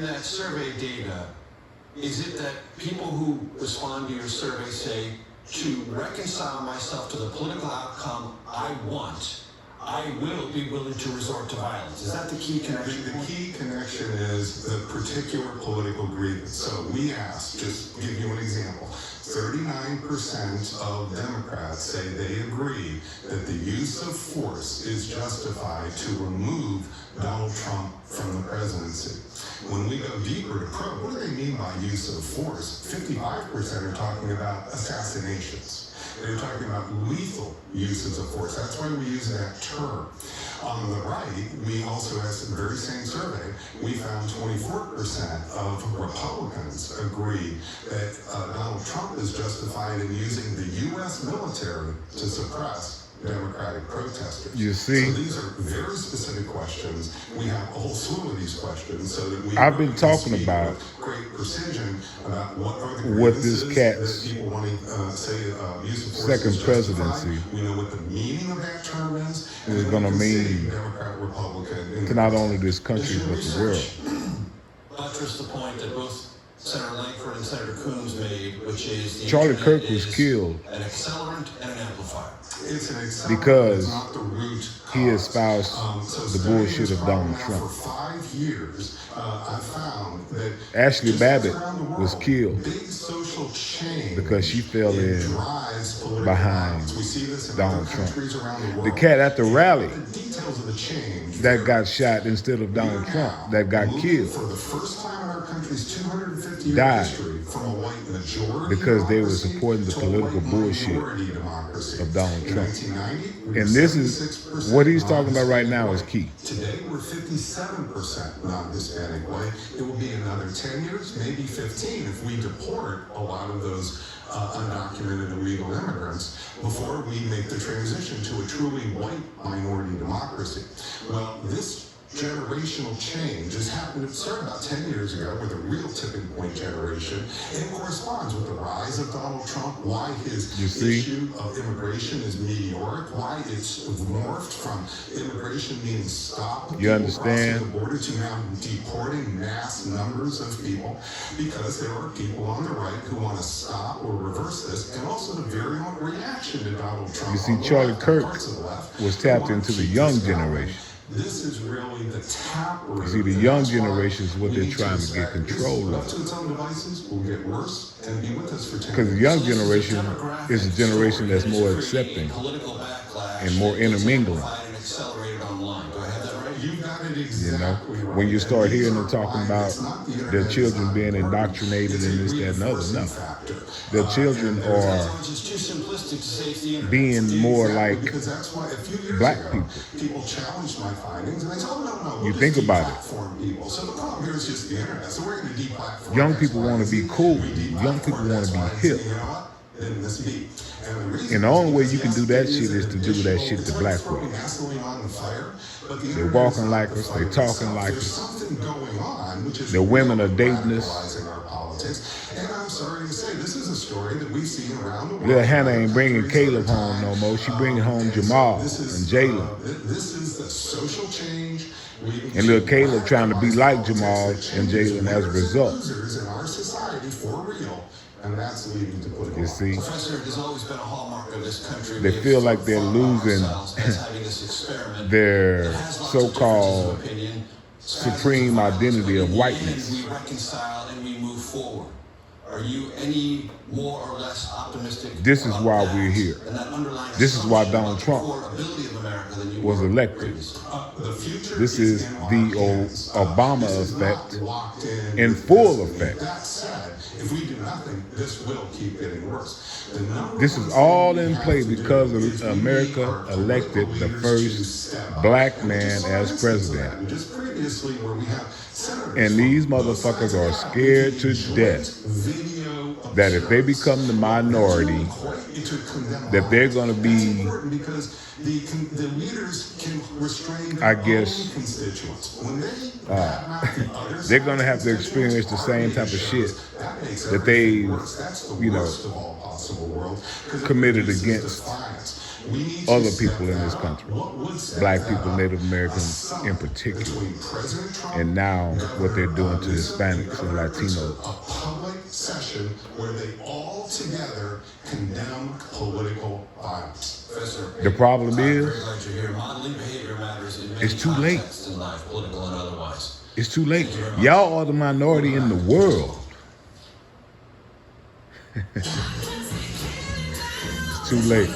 that survey data, is it that people who respond to your survey say, to reconcile myself to the political outcome I want, I will be willing to resort to violence? Is that the key connection? The key connection is the particular political grievance. So we asked, just to give you an example, 39% of Democrats say they agree that the use of force is justified to remove Donald Trump from the presidency. When we go deeper to probe, what do they mean by use of force? 55% are talking about assassinations. They're talking about lethal uses of force. That's why we use that term. On the right, we also asked the very same survey, we found 24% of Republicans agree that Donald Trump is justified in using the U.S. military to suppress Democratic protesters. You see? So these are very specific questions. We have a whole slew of these questions so that we I've been talking about with great precision about what are the what this grievances cat's that people want to say use of force second is justified. presidency We know what the meaning of that term is. is going to mean Democrat, Republican, to not only this country but the world. Buttress the point that both Senator Langford and Senator Coons made, which is the Charlie internet Kirk was is killed an accelerant and an amplifier. It's an accelerant, because not the root he cause. espoused So the bullshit of Donald now Trump. For 5 years, I found that Ashley just Babbitt around the world, was killed big social change because she fell in drives political behind violence. We see this in Donald other Trump. countries around the world. The cat at the rally The details of the change that got shot instead of Donald Trump, that got moving killed for the first time in our country's 250-year died history from a white majority because they were democracy supporting the to a political white bullshit minority democracy. of Donald In Trump. 1990, we And were this is 76% what he's talking about right now is non-Hispanic key. white. Today we're 57% non-Hispanic white. It will be another 10 years, maybe 15, if we deport a lot of those undocumented illegal immigrants before we make the transition to a truly white minority democracy. Well, this generational change has happened. It started about 10 years ago with a real tipping point generation, and it corresponds with the rise of Donald Trump, why his issue of immigration is meteoric, why it's morphed from immigration meaning stop You understand? crossing the border to now deporting mass numbers of people, because there are people on the right who want to stop or reverse this, and also the virulent reaction to Donald Trump. You see, on the Charlie left, Kirk parts of the left, was who tapped want into to the keep young this going. generation. This is really the taproot. You see, the and young that's why generation is what we they're need trying to decide get control this of. left to its own devices will get worse and be with us for 10 Because the years. young So this generation is a generation that's more accepting political backlash and more intermingling. and accelerated online. Do I have that right? You got it You exactly know, right. when you start And these hearing them are talking why about it's not the their internet children is being not important. indoctrinated It's and a this, that, and the other, reinforcing no. factor. Their children And there's are So it's too simplistic to say it's the internet. being more Exactly, like because that's why a few years black ago, people. challenged my findings and they said, oh, no, You we'll think just about it. deplatform people. So the problem here is just the internet. So we're going to deplatform. Young X, people Y, want to and be Z. cool. We Young people deplatform want X, to be Y, and Z. hip. You know what? Then miss me. And the reason And the only way you can yes, do that it is shit is to do that shit it's the like black throwing way. gasoline on the fire, but the They're internet walking is like not the us, fire they talking itself. like There's us. something going on, which is The women are really dating us. radicalizing our politics. And I'm sorry to say, this is a story that we've seen around the world. Little Hannah in ain't other bringing countries Caleb over home time. no more. She bringing home And so Jamal this is, and Jalen. This is the social change. And little Caleb trying to be like Jamal and Jalen as a result. Losers in our society for real, and that's leading to political. You see? Professor, it has always been a hallmark of this country. They We have feel sort like of they're thought of losing ourselves as having this experiment their that has lots of so-called differences of opinion, supreme violence, identity but of in the whiteness. end, we reconcile and we move forward. Are you any more or less optimistic? This is about why that we're here. and that underlying This is why assumption Donald about the Trump core ability of America than you was were elected. previously? The future This is in our the hands. Obama This is not effect locked in in with full destiny. effect. That said, if we do nothing, this will keep getting worse. The number This one is thing all we in have play to do because is we need America our elected political the leaders first to step up. black And we just man saw an as instance of that. president. And just previously where we have senators And from these both sides motherfuckers of the are aisle scared making to joint death video that if they appearance. become the minority, that they're going to be, Because the leaders can restrain I their guess, own constituents. When they badmouth the other they're going to have to side's experience the constituents, same type of shit that makes that they, everything worse. That's the you know, worst of all possible worlds, 'cause it committed reduces against defiance. We need other to step people in this that up. country, What would set black that people, up? Native A Americans summit in particular, between President Trump, and now what they're doing to Newsom, and Hispanics and Governor Pritzker, Latinos. a public session where they all together condemn political violence. Professor, The problem I'm very is, glad you're here. Modeling behavior matters in many it's too late. contexts in life, political and otherwise. It's too late. Y'all are the minority in the world. It's too late.